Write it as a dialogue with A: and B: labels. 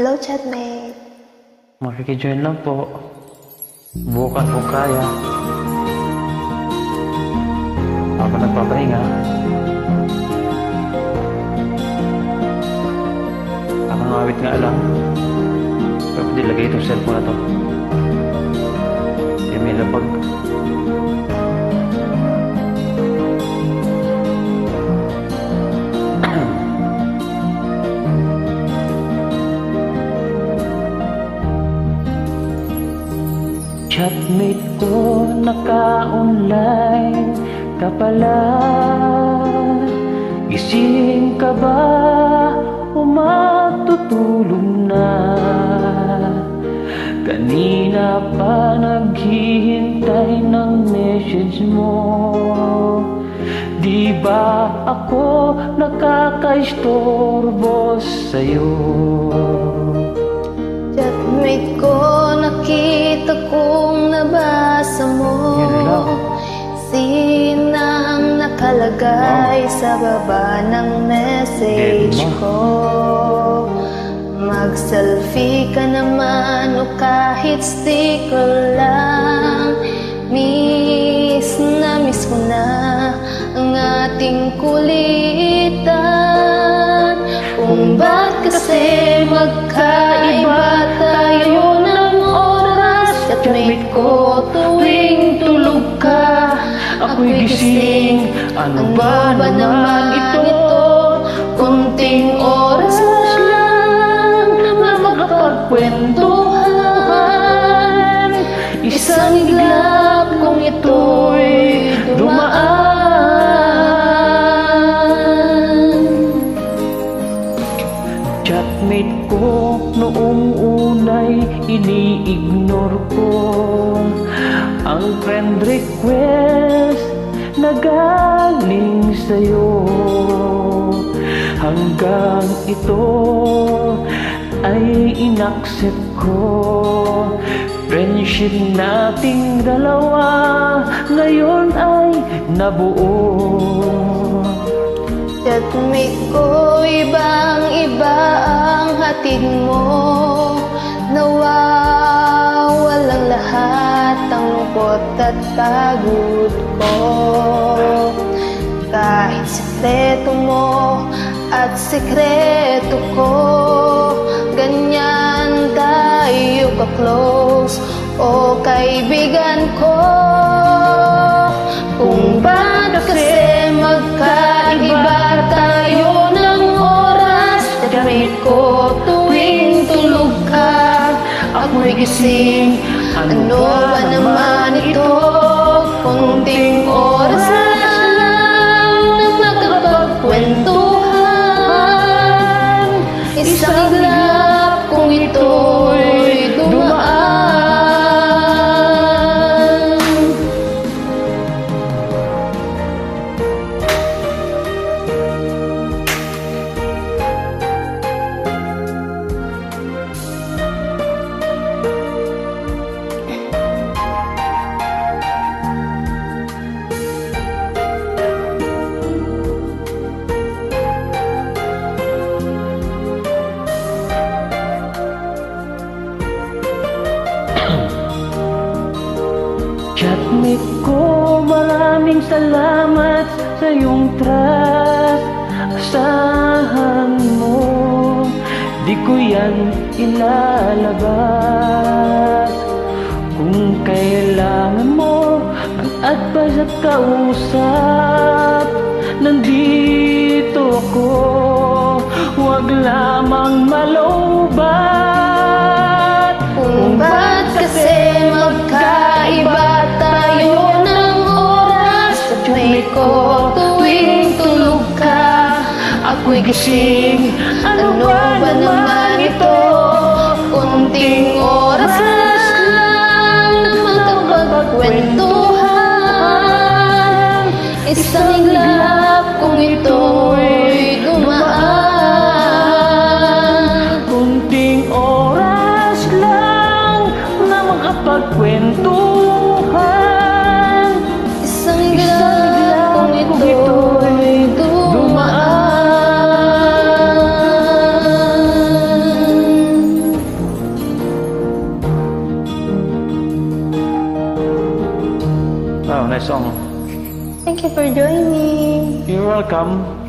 A: Hello, chatmate.
B: Makikijoin lang po. Bukas po kaya. Ako nagpapahinga. Ako ngawit nga lang. Pero pwede lagay itong cellphone na to. Hindi may lapag. Chatmate ko, naka-online ka pala. Gising ka ba o matutulog na? Kanina pa naghihintay ng message mo. Di ba ako nakaka-istorbo sa'yo?
A: Chatmate ko, nakita kong nabasa mo. Sinang nakalagay sa baba ng message ko. Mag-selfie ka naman o kahit sticker lang. Miss ko na ang ating kulitan. Kung ba't kasi magkaiba tayo ng oras. Chatmate ko, tuwing tulog ka, ako'y gising. Ano ba naman ito? Kunting oras lang na makapagkwentuhan. Isang iglap kung ito'y dumaan.
B: Chatmate ko, noong unay ini-ignore ko ang friend request na galing sa'yo. Hanggang ito ay inaccept ko. Friendship nating dalawa ngayon ay nabuo.
A: Chatmate ko, ibang-iba ang hatid mo. Nawawalang lahat ang lungkot at pagod ko. Kahit sikreto mo at sikreto ko, ganyan tayo ka-close, o kaibigan ko. Kung ba't kasi magkaiba tayo ng oras. Chatmate ko, tuwing tulog ka, ako'y gising. Ano ba naman ito? Kunting oras lang na makapagkwentuhan. Isang iglap kung ito'y dumaan.
B: Chatmate ko, maraming salamat sa iyong trust. Asahan mo, di ko yan ilalabas. Kung kailangan mo ng advice at kausap, nandito ako. Huwag lamang malobat.
A: Kung ba't kasi magkaiba tayo ng oras. Chatmate ko, tuwing tulog ka, ako'y gising. Ano ba naman ito? Kunting oras lang na makapagkwentuhan. Isang iglap kung ito'y dumaan.
B: Kunting oras lang na makapagkwentuhan.
A: Isang iglap kung ito'y dumaan.
B: Wow, nice song.
A: Thank you for joining.
B: You're welcome.